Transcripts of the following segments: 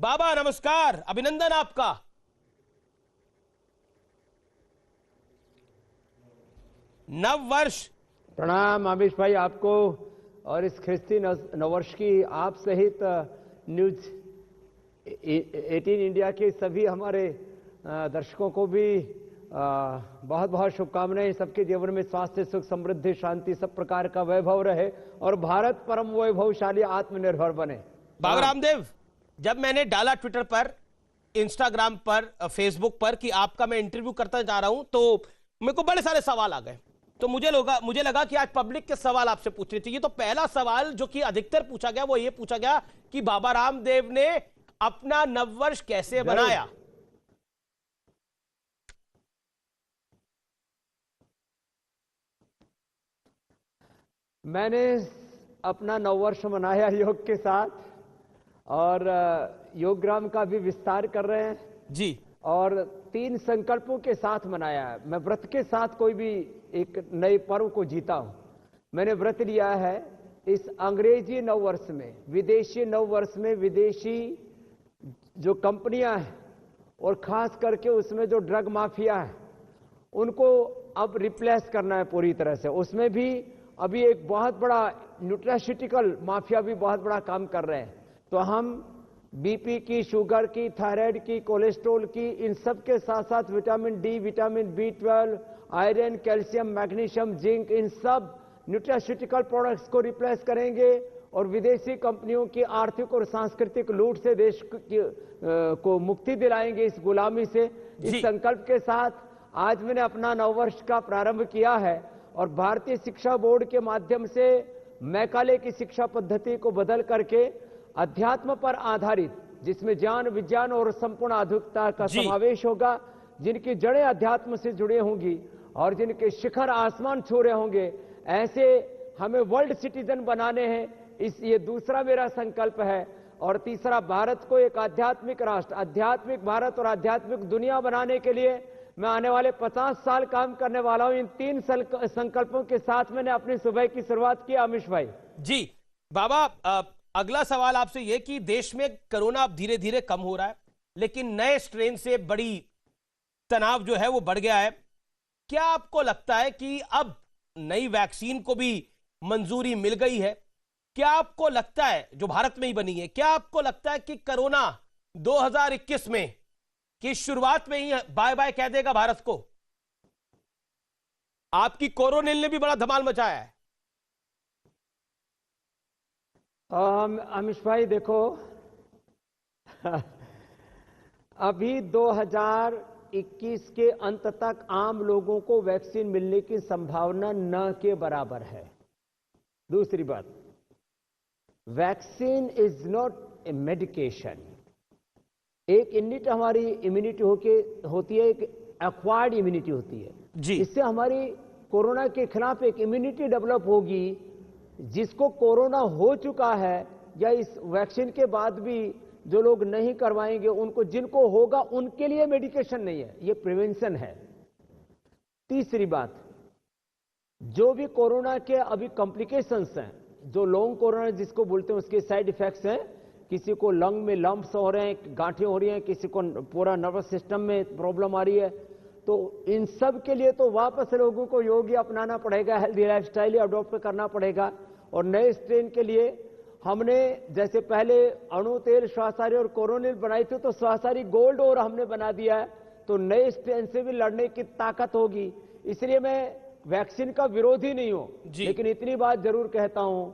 बाबा नमस्कार, अभिनंदन आपका। नव वर्ष। प्रणाम आमिश भाई आपको और इस ख्रिस्ती नववर्ष की आप सहित न्यूज 18 इंडिया के सभी हमारे दर्शकों को भी बहुत बहुत शुभकामनाएं। सबके जीवन में स्वास्थ्य, सुख, समृद्धि, शांति, सब प्रकार का वैभव रहे और भारत परम वैभवशाली आत्मनिर्भर बने। बाबा रामदेव, जब मैंने डाला ट्विटर पर, इंस्टाग्राम पर, फेसबुक पर कि आपका मैं इंटरव्यू करता जा रहा हूं, तो मेरे को बड़े सारे सवाल आ गए। तो मुझे लगा कि आज पब्लिक के सवाल आपसे पूछने चाहिए। तो पहला सवाल जो कि अधिकतर पूछा गया वो ये पूछा गया कि बाबा रामदेव ने अपना नववर्ष कैसे बनाया। मैंने अपना नववर्ष मनाया योग के साथ और योगग्राम का भी विस्तार कर रहे हैं जी, और 3 संकल्पों के साथ मनाया है। मैं व्रत के साथ कोई भी एक नए पर्व को जीता हूं। मैंने व्रत लिया है इस अंग्रेजी नववर्ष में, विदेशी नववर्ष में विदेशी जो कंपनियां हैं और खास करके उसमें जो ड्रग माफिया है उनको अब रिप्लेस करना है पूरी तरह से। उसमें भी अभी एक बहुत बड़ा न्यूट्रास्यूटिकल माफिया भी बहुत बड़ा काम कर रहे हैं। तो हम बीपी की, शुगर की, थायराइड की, कोलेस्ट्रॉल की, इन सब के साथ साथ vitamin D, vitamin B12, iron, calcium, magnesium, zinc, इन सब न्यूट्रास्यूटिकल प्रोडक्ट्स को रिप्लेस करेंगे और विदेशी कंपनियों की आर्थिक और सांस्कृतिक लूट से देश को मुक्ति दिलाएंगे, इस गुलामी से। इस संकल्प के साथ आज मैंने अपना नववर्ष का प्रारंभ किया है और भारतीय शिक्षा बोर्ड के माध्यम से मैकाले की शिक्षा पद्धति को बदल करके अध्यात्म पर आधारित, जिसमें ज्ञान, विज्ञान और संपूर्ण आधुनिकता का समावेश होगा, जिनकी जड़ें अध्यात्म से जुड़े होंगी और जिनके शिखर आसमान छू रहे होंगे, ऐसे हमें वर्ल्ड सिटीजन बनाने हैं। ये दूसरा मेरा संकल्प है। और तीसरा, भारत को एक आध्यात्मिक राष्ट्र, आध्यात्मिक भारत और आध्यात्मिक दुनिया बनाने के लिए मैं आने वाले 50 साल काम करने वाला हूं। इन 3 संकल्पों के साथ मैंने अपनी सुबह की शुरुआत की। आमिश भाई जी। बाबा, अगला सवाल आपसे यह कि देश में कोरोना अब धीरे धीरे कम हो रहा है, लेकिन नए स्ट्रेन से बड़ी तनाव जो है वो बढ़ गया है। क्या आपको लगता है कि अब नई वैक्सीन को भी मंजूरी मिल गई है? क्या आपको लगता है, जो भारत में ही बनी है, क्या आपको लगता है कि कोरोना 2021 में की शुरुआत में ही बाय बाय कह देगा भारत को? आपकी कोरोनिल ने भी बड़ा धमाल मचाया है। अमिश भाई देखो, अभी 2021 के अंत तक आम लोगों को वैक्सीन मिलने की संभावना न के बराबर है। दूसरी बात, vaccine is not a medication. एक इम्यूनिटी, हमारी इम्यूनिटी होती है, एक एक्वायर्ड इम्यूनिटी होती है जी। इससे हमारी कोरोना के खिलाफ एक इम्यूनिटी डेवलप होगी। जिसको कोरोना हो चुका है या इस वैक्सीन के बाद भी जो लोग नहीं करवाएंगे, उनको, जिनको होगा उनके लिए मेडिकेशन नहीं है, ये प्रिवेंशन है। तीसरी बात, जो भी कोरोना के अभी कॉम्प्लिकेशंस हैं, जो लॉन्ग कोरोना जिसको बोलते हैं, उसके साइड इफेक्ट्स हैं। किसी को लंग में लंप्स हो रहे हैं, गांठें हो रही हैं, किसी को पूरा नर्वस सिस्टम में प्रॉब्लम आ रही है। तो इन सब के लिए तो वापस लोगों को योग ही अपनाना पड़ेगा, हेल्दी लाइफस्टाइल ही अडॉप्ट करना पड़ेगा। और नए स्ट्रेन के लिए हमने, जैसे पहले अणु तेल, श्वासारी और कोरोनिल बनाई थी, तो श्वासारी गोल्ड और हमने बना दिया है। तो नए स्ट्रेन से भी लड़ने की ताकत होगी। इसलिए मैं वैक्सीन का विरोधी नहीं हूं, लेकिन इतनी बात जरूर कहता हूं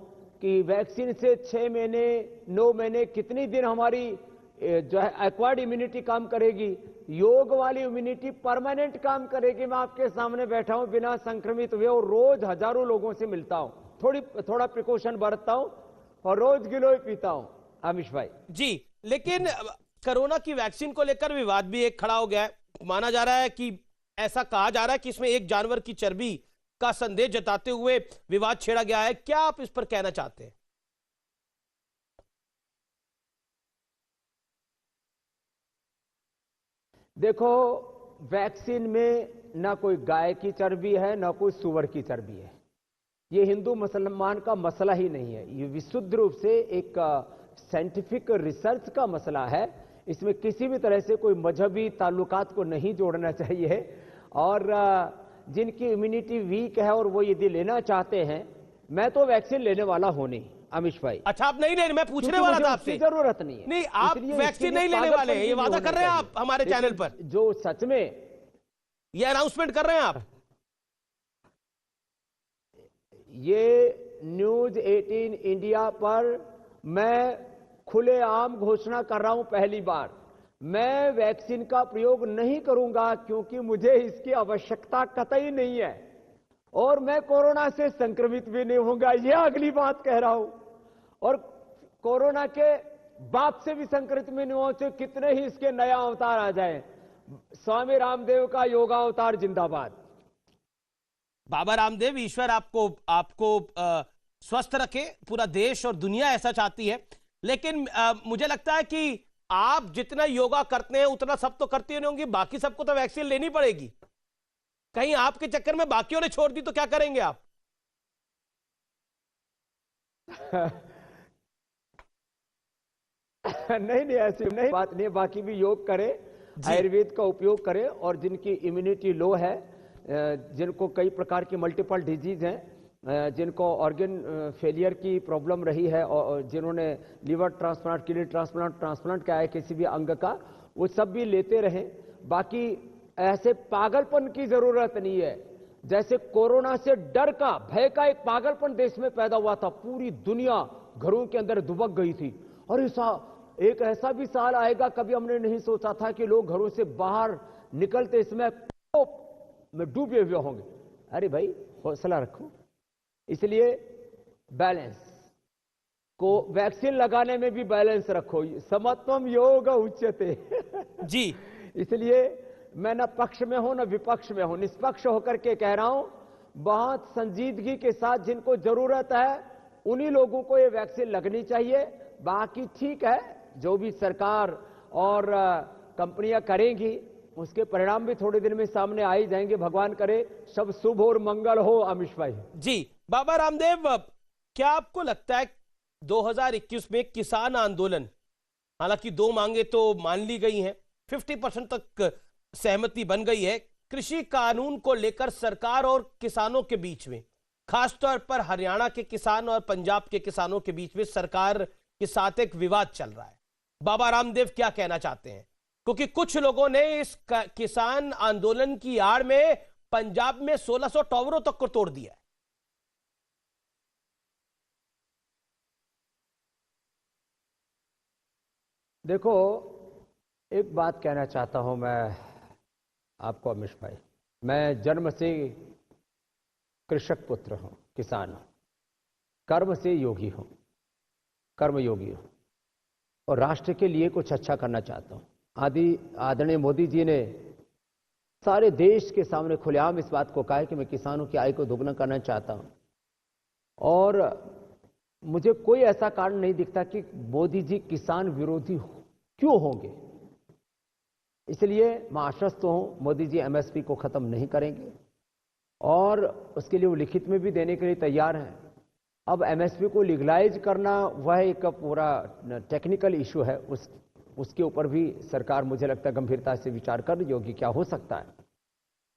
कि वैक्सीन से 6 महीने, 9 महीने, कितनी दिन हमारी जो है एक्वायर्ड इम्यूनिटी काम करेगी, योग वाली इम्यूनिटी परमानेंट काम करेगी। मैं आपके सामने बैठा हूं बिना संक्रमित हुए और रोज हजारों लोगों से मिलता हूं, थोड़ा प्रिकॉशन बरतता हूं और रोज गिलोय पीता हूं। आमिश भाई जी, लेकिन कोरोना की वैक्सीन को लेकर विवाद भी एक खड़ा हो गया है। माना जा रहा है कि, ऐसा कहा जा रहा है कि इसमें एक जानवर की चर्बी का संदेह जताते हुए विवाद छेड़ा गया है। क्या आप इस पर कहना चाहते हैं? देखो, वैक्सीन में ना कोई गाय की चर्बी है, ना कोई सुअर की चर्बी है। ये हिंदू मुसलमान का मसला ही नहीं है। ये विशुद्ध रूप से एक साइंटिफिक रिसर्च का मसला है। इसमें किसी भी तरह से कोई मजहबी ताल्लुकात को नहीं जोड़ना चाहिए। और जिनकी इम्यूनिटी वीक है और वो यदि लेना चाहते हैं, मैं तो वैक्सीन लेने वाला हूं नहीं अमीश भाई। अच्छा, आप नहीं लेने, मैं पूछने क्योंकि वाला मुझे था उसकी आपसे। जरूरत नहीं है। नहीं, आप इसलिए वैक्सीन इसके लिए नहीं लेने वाले हैं, ये पागलपन वादा भी कर रहे हैं होना आप चाहिए। हमारे चैनल लेकिन पर, जो सच में ये अनाउंसमेंट कर रहे हैं आप? ये न्यूज 18 इंडिया पर मैं खुलेआम घोषणा कर रहा हूं, पहली बार मैं वैक्सीन का प्रयोग नहीं करूंगा, क्योंकि मुझे इसकी आवश्यकता कतई नहीं है और मैं कोरोना से संक्रमित भी नहीं होऊंगा, यह अगली बात कह रहा हूं। और कोरोना के बाप से भी संक्रमित में नहीं हो, चाहे कितने ही इसके नया अवतार आ जाए। स्वामी रामदेव का योगा अवतार जिंदाबाद। बाबा रामदेव, ईश्वर आपको आपको स्वस्थ रखे, पूरा देश और दुनिया ऐसा चाहती है। लेकिन मुझे लगता है कि आप जितना योगा करते हैं उतना सब तो करती नहीं होंगी, बाकी सबको तो वैक्सीन लेनी पड़ेगी। कहीं आपके चक्कर में बाकियों ने छोड़ दी तो क्या करेंगे आप? नहीं नहीं, ऐसी नहीं बात नहीं। बाकी भी योग करें, आयुर्वेद का उपयोग करें, और जिनकी इम्यूनिटी लो है, जिनको कई प्रकार की मल्टीपल डिजीज हैं, जिनको ऑर्गन फेलियर की प्रॉब्लम रही है, और जिन्होंने लिवर ट्रांसप्लांट, किडनी ट्रांसप्लांट किया है किसी भी अंग का, वो सब भी लेते रहें। बाकी ऐसे पागलपन की जरूरत नहीं है। जैसे कोरोना से डर का, भय का एक पागलपन देश में पैदा हुआ था, पूरी दुनिया घरों के अंदर दुबक गई थी। और एक ऐसा भी साल आएगा, कभी हमने नहीं सोचा था कि लोग घरों से बाहर निकलते इसमें में डूबे हुए होंगे। अरे भाई, हौसला रखो। इसलिए बैलेंस को, वैक्सीन लगाने में भी बैलेंस रखो। समत्वम योग उच्यते जी। इसलिए मैं न पक्ष में हूं न विपक्ष में हूं, निष्पक्ष होकर के कह रहा हूं, बहुत संजीदगी के साथ जिनको जरूरत है उन्हीं लोगों को ये वैक्सीन लगनी चाहिए। बाकी ठीक है, जो भी सरकार और कंपनियां करेंगी उसके परिणाम भी थोड़े दिन में सामने आ ही जाएंगे। भगवान करे सब शुभ और मंगल हो अमीश भाई। जी बाबा रामदेव, क्या आपको लगता है 2021 में किसान आंदोलन, हालांकि 2 मांगे तो मान ली गई हैं, 50% तक सहमति बन गई है, कृषि कानून को लेकर सरकार और किसानों के बीच में, खासतौर पर हरियाणा के किसान और पंजाब के किसानों के बीच में सरकार के साथ एक विवाद चल रहा है। बाबा रामदेव क्या कहना चाहते हैं? क्योंकि कुछ लोगों ने इस किसान आंदोलन की आड़ में पंजाब में 1600 टावरों तक को तोड़ दिया है। देखो, एक बात कहना चाहता हूं मैं आपको अमीश भाई, मैं जन्म से कृषक पुत्र हूं, किसान हूं, कर्म से योगी हूं, कर्मयोगी हूं, और राष्ट्र के लिए कुछ अच्छा करना चाहता हूं। आदरणीय मोदी जी ने सारे देश के सामने खुलेआम इस बात को कहा है कि मैं किसानों की आय को दोगुना करना चाहता हूं, और मुझे कोई ऐसा कारण नहीं दिखता कि मोदी जी किसान विरोधी क्यों होंगे। इसलिए मैं आश्वस्त हूं, मोदी जी एमएसपी को खत्म नहीं करेंगे और उसके लिए वो लिखित में भी देने के लिए तैयार हैं। अब एमएसपी को लीगलाइज करना वह एक पूरा टेक्निकल इशू है, उसके ऊपर भी सरकार मुझे लगता है गंभीरता से विचार कर रही होगी क्या हो सकता है।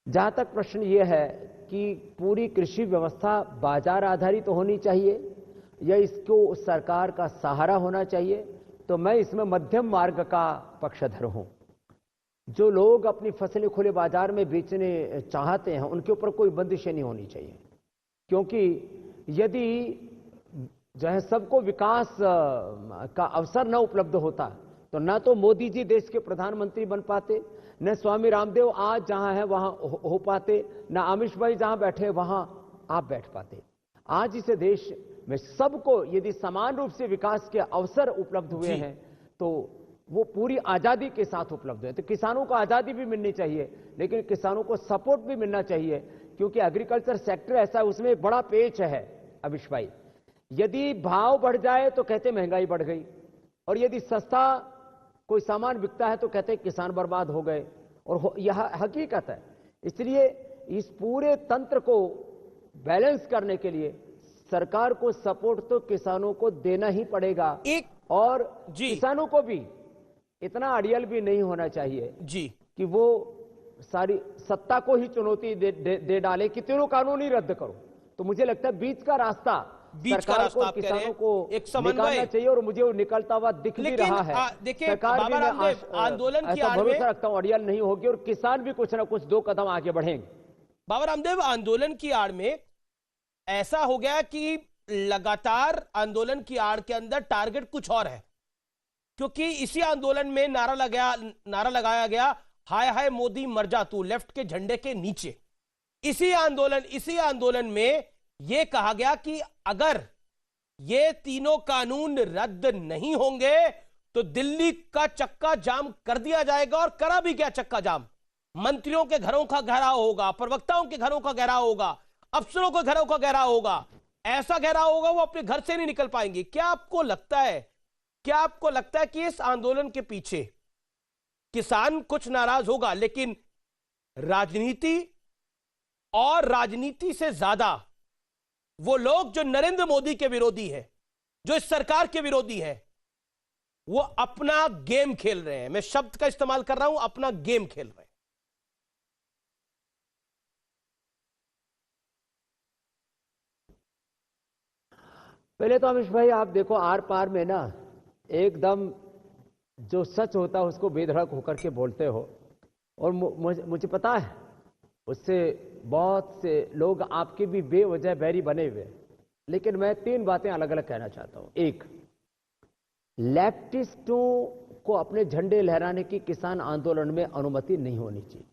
जहां तक प्रश्न यह है कि पूरी कृषि व्यवस्था बाजार आधारित होनी चाहिए या इसको सरकार का सहारा होना चाहिए, तो मैं इसमें मध्यम मार्ग का पक्षधर हूं। जो लोग अपनी फसलें खुले बाजार में बेचने चाहते हैं उनके ऊपर कोई बंदिशें नहीं होनी चाहिए, क्योंकि यदि जो है सबको विकास का अवसर न उपलब्ध होता तो न तो मोदी जी देश के प्रधानमंत्री बन पाते, न स्वामी रामदेव आज जहां है वहां हो पाते, न अमीश भाई जहां बैठे वहां आप बैठ पाते। आज इस देश में सबको यदि समान रूप से विकास के अवसर उपलब्ध हुए हैं तो वो पूरी आजादी के साथ उपलब्ध है। तो किसानों को आजादी भी मिलनी चाहिए, लेकिन किसानों को सपोर्ट भी मिलना चाहिए, क्योंकि एग्रीकल्चर सेक्टर ऐसा है, उसमें एक बड़ा पेच है अभिष भाई। यदि भाव बढ़ जाए तो कहते महंगाई बढ़ गई, और यदि सस्ता कोई सामान बिकता है तो कहते किसान बर्बाद हो गए, और यह हकीकत है। इसलिए इस पूरे तंत्र को बैलेंस करने के लिए सरकार को सपोर्ट तो किसानों को देना ही पड़ेगा। एक और जी किसानों को भी इतना अड़ियल भी नहीं होना चाहिए जी कि वो सारी सत्ता को ही चुनौती दे डाले कि तीनों कानून ही रद्द करो। तो मुझे लगता है बीच का रास्ता बीच का सरकार को रास्ता और आप कह रहे किसानों हैं, को एक समन्वय। निकालना चाहिए, और मुझे वो निकलता हुआ दिख भी लेकिन रहा है। देखिए सरकार बाबा भी, मैं रामदेव, आंदोलन की ऐसा आड़ में, भरोसा रखता हूं, अड़ियल नहीं होगी और किसान भी कुछ ना कुछ 2 कदम आगे बढ़ेंगे। बाबा रामदेव, आंदोलन की आड़ में ऐसा हो गया कि लगातार आंदोलन की आड़ के अंदर टारगेट कुछ और है, क्योंकि इसी आंदोलन में नारा लगाया गया, हाय हाय मोदी मर जा तू, लेफ्ट के झंडे के नीचे। इसी आंदोलन में यह कहा गया कि अगर ये तीनों कानून रद्द नहीं होंगे तो दिल्ली का चक्का जाम कर दिया जाएगा। और करा भी क्या चक्का जाम? मंत्रियों के घरों का घेराव होगा, प्रवक्ताओं के घरों का घेराव होगा, अफसरों के घरों का घेराव होगा, ऐसा घेराव होगा वो अपने घर से नहीं निकल पाएंगे। क्या आपको लगता है कि इस आंदोलन के पीछे किसान कुछ नाराज होगा, लेकिन राजनीति और राजनीति से ज्यादा वो लोग जो नरेंद्र मोदी के विरोधी है, जो इस सरकार के विरोधी है, वो अपना गेम खेल रहे हैं? मैं शब्द का इस्तेमाल कर रहा हूं, अपना गेम खेल रहे हैं। पहले तो अमिश भाई आप देखो, आर पार में ना एकदम जो सच होता है उसको बेधड़क होकर के बोलते हो, और मुझे पता है उससे बहुत से लोग आपके भी बेवजह बैरी बने हुए। लेकिन मैं 3 बातें अलग अलग कहना चाहता हूं। एक, लेफ्टिस्टों को अपने झंडे लहराने की किसान आंदोलन में अनुमति नहीं होनी चाहिए।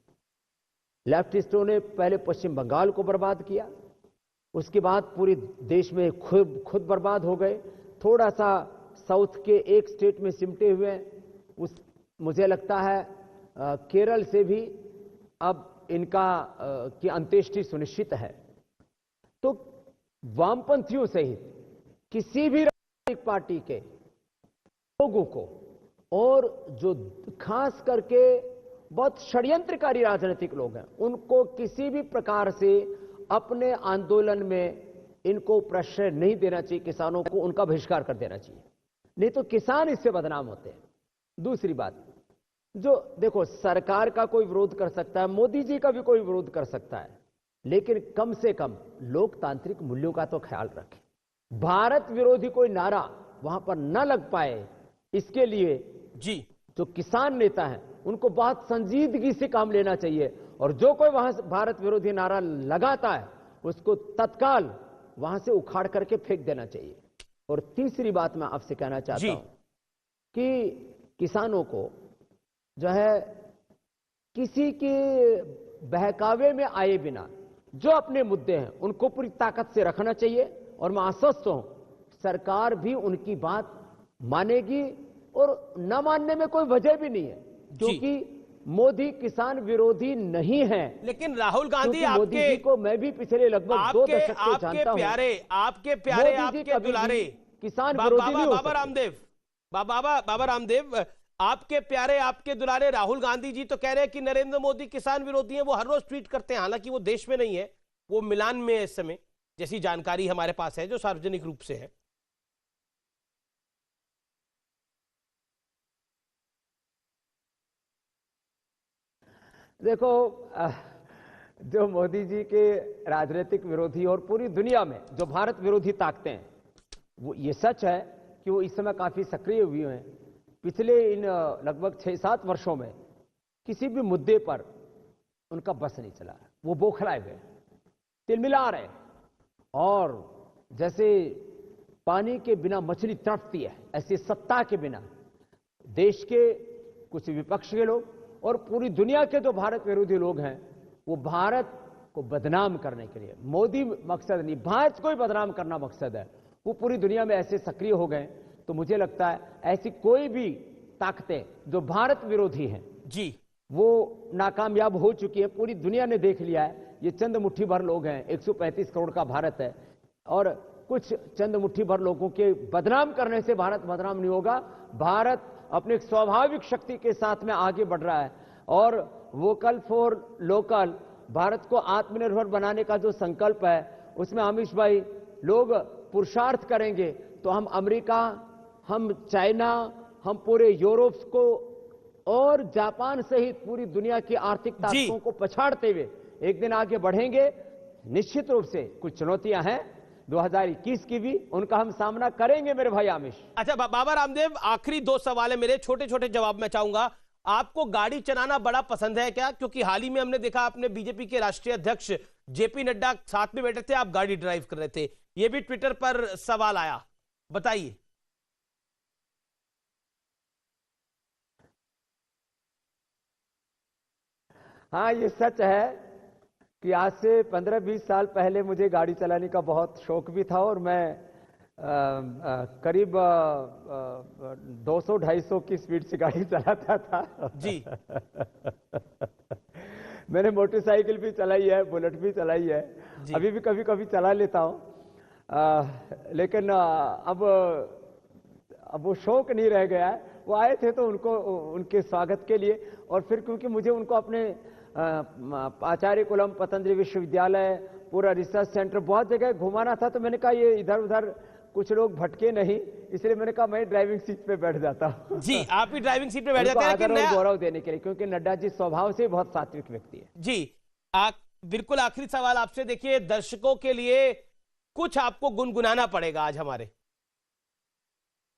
लेफ्टिस्टों ने पहले पश्चिम बंगाल को बर्बाद किया, उसके बाद पूरे देश में खुद बर्बाद हो गए, थोड़ा सा साउथ के एक स्टेट में सिमटे हुए। मुझे लगता है केरल से भी अब इनका की अंत्येष्टि सुनिश्चित है। तो वामपंथियों सहित किसी भी राजनीतिक पार्टी के लोगों को, और जो खास करके बहुत षड्यंत्रकारी राजनीतिक लोग हैं, उनको किसी भी प्रकार से अपने आंदोलन में इनको प्रश्रय नहीं देना चाहिए। किसानों को उनका बहिष्कार कर देना चाहिए, नहीं तो किसान इससे बदनाम होते हैं। दूसरी बात, जो देखो, सरकार का कोई विरोध कर सकता है, मोदी जी का भी कोई विरोध कर सकता है, लेकिन कम से कम लोकतांत्रिक मूल्यों का तो ख्याल रखें। भारत विरोधी कोई नारा वहां पर न लग पाए, इसके लिए जी जो किसान नेता हैं उनको बहुत संजीदगी से काम लेना चाहिए, और जो कोई वहां से भारत विरोधी नारा लगाता है उसको तत्काल वहां से उखाड़ करके फेंक देना चाहिए। और तीसरी बात मैं आपसे कहना चाहता हूं कि किसानों को जो है किसी के बहकावे में आए बिना जो अपने मुद्दे हैं उनको पूरी ताकत से रखना चाहिए, और मैं आश्वस्त हूं सरकार भी उनकी बात मानेगी, और न मानने में कोई वजह भी नहीं है, क्योंकि मोदी किसान विरोधी नहीं है। लेकिन राहुल गांधी, मोदी जी को मैं भी पिछले लगभग 2 दशक से जानता हूं। आपके दुलारे किसान विरोधी नहीं हो सकते। बाबा रामदेव, आपके प्यारे, आपके दुलारे राहुल गांधी जी तो कह रहे हैं कि नरेंद्र मोदी किसान विरोधी हैं। वो हर रोज ट्वीट करते हैं, हालांकि वो देश में नहीं है, वो मिलान में है इस समय, जैसी जानकारी हमारे पास है जो सार्वजनिक रूप से है। देखो, जो मोदी जी के राजनीतिक विरोधी और पूरी दुनिया में जो भारत विरोधी ताकतें हैं, वो ये सच है कि वो इस समय काफी सक्रिय हुए हैं। पिछले इन लगभग 6-7 वर्षों में किसी भी मुद्दे पर उनका बस नहीं चला, वो बौखलाए हुए, तिलमिला रहे, और जैसे पानी के बिना मछली तड़पती है, ऐसी सत्ता के बिना देश के कुछ विपक्ष के लोग और पूरी दुनिया के जो भारत विरोधी लोग हैं, वो भारत को बदनाम करने के लिए, मोदी मकसद नहीं, भारत को ही बदनाम करना मकसद है, वो पूरी दुनिया में ऐसे सक्रिय हो गए। तो मुझे लगता है ऐसी कोई भी ताकतें जो भारत विरोधी हैं जी, वो नाकामयाब हो चुकी है। पूरी दुनिया ने देख लिया है, ये चंद मुट्ठी भर लोग हैं, 135 करोड़ का भारत है, और कुछ चंद मुट्ठी भर लोगों के बदनाम करने से भारत बदनाम नहीं होगा। भारत अपने एक स्वाभाविक शक्ति के साथ में आगे बढ़ रहा है, और वोकल फॉर लोकल, भारत को आत्मनिर्भर बनाने का जो संकल्प है, उसमें अमीश भाई लोग पुरुषार्थ करेंगे तो हम अमेरिका, हम चाइना, हम पूरे यूरोप को और जापान सहित पूरी दुनिया की आर्थिक ताकतों को पछाड़ते हुए एक दिन आगे बढ़ेंगे। निश्चित रूप से कुछ चुनौतियां हैं 2021 की भी, उनका हम सामना करेंगे मेरे भाई आमिश। अच्छा बाबा रामदेव, आखिरी 2 सवाल है मेरे, छोटे छोटे जवाब मैं चाहूंगा। आपको गाड़ी चलाना बड़ा पसंद है क्या? क्योंकि हाल ही में हमने देखा आपने बीजेपी के राष्ट्रीय अध्यक्ष जेपी नड्डा साथ में बैठे थे, आप गाड़ी ड्राइव कर रहे थे, यह भी ट्विटर पर सवाल आया, बताइए। हाँ, ये सच है कि आज से 15-20 साल पहले मुझे गाड़ी चलाने का बहुत शौक भी था और मैं करीब 200-250 की स्पीड से गाड़ी चलाता था जी। मैंने मोटरसाइकिल भी चलाई है, बुलेट भी चलाई है, अभी भी कभी कभी चला लेता हूं, लेकिन अब वो शौक नहीं रह गया है। वो आए थे तो उनके स्वागत के लिए, और फिर क्योंकि मुझे उनको अपने आचार्य कुलम, पतंजलि विश्वविद्यालय, पूरा रिसर्च सेंटर, बहुत जगह घुमाना था, तो मैंने कहा ये इधर उधर कुछ लोग भटके नहीं, इसलिए मैंने कहा मैं ड्राइविंग सीट पे बैठ जाता हूं। जी, आप भी ड्राइविंग सीट पे बैठ जाते हैं, लेकिन गौरव देने के लिए, क्योंकि नड्डा जी स्वभाव से बहुत सात्विक व्यक्ति है। जी, बिल्कुल आखिरी सवाल आपसे। देखिए, दर्शकों के लिए कुछ आपको गुनगुनाना पड़ेगा आज हमारे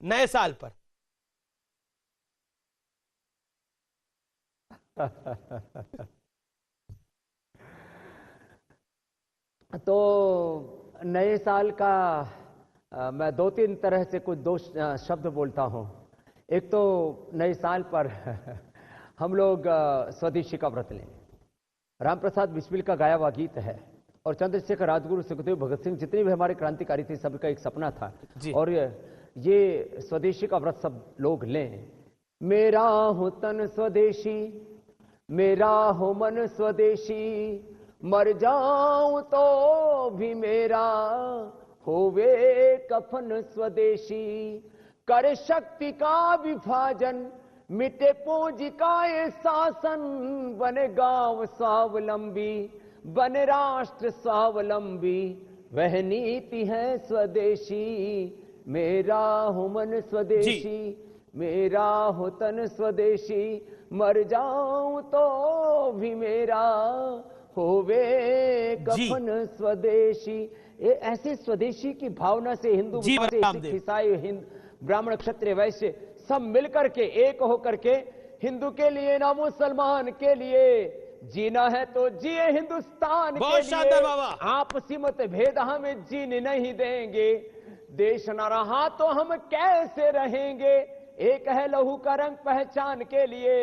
नए साल पर। तो नए साल का मैं 2-3 तरह से कुछ 2 शब्द बोलता हूं। एक तो नए साल पर हम लोग स्वदेशी का व्रत लें। राम प्रसाद बिस्मिल का गाया हुआ गीत है, और चंद्रशेखर, राजगुरु, सुखदेव, भगत सिंह, जितने भी हमारे क्रांतिकारी थे, सबका एक सपना था। और ये स्वदेशी का व्रत सब लोग लें। मेरा हो तन स्वदेशी, मेरा हो मन स्वदेशी, मर जाऊं तो भी मेरा होवे कफन स्वदेशी। कर शक्ति का विभाजन, मिटे पूंजी का ये शासन, बने गांव स्वावलंबी, बने राष्ट्र स्वावलंबी, वह नीति है स्वदेशी। मेरा हो मन स्वदेशी, मेरा हो तन स्वदेशी, मर जाऊं तो भी मेरा होवे कफन स्वदेशी। ये ऐसे स्वदेशी की भावना से हिंदू, ईसाई, ब्राह्मण, क्षत्रिय, वैश्य सब मिलकर के, एक होकर के, हिंदू के लिए ना मुसलमान के लिए जीना है तो जिए हिंदुस्तान के लिए। आपसी मतभेद हमें जीने नहीं देंगे, देश न रहा तो हम कैसे रहेंगे। एक है लहू का रंग पहचान के लिए,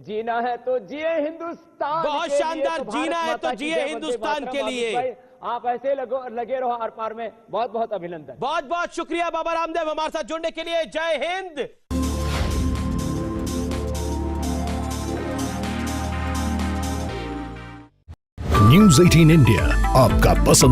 जीना है तो जिए हिंदुस्तान। बहुत शानदार, जीना है तो जिए हिंदुस्तान के लिए। आप ऐसे लगे रहो आर पार में। बहुत बहुत अभिनंदन। बहुत बहुत शुक्रिया बाबा रामदेव हमारे साथ जुड़ने के लिए। जय हिंद। न्यूज़ 18 इंडिया, आपका पसंदीदा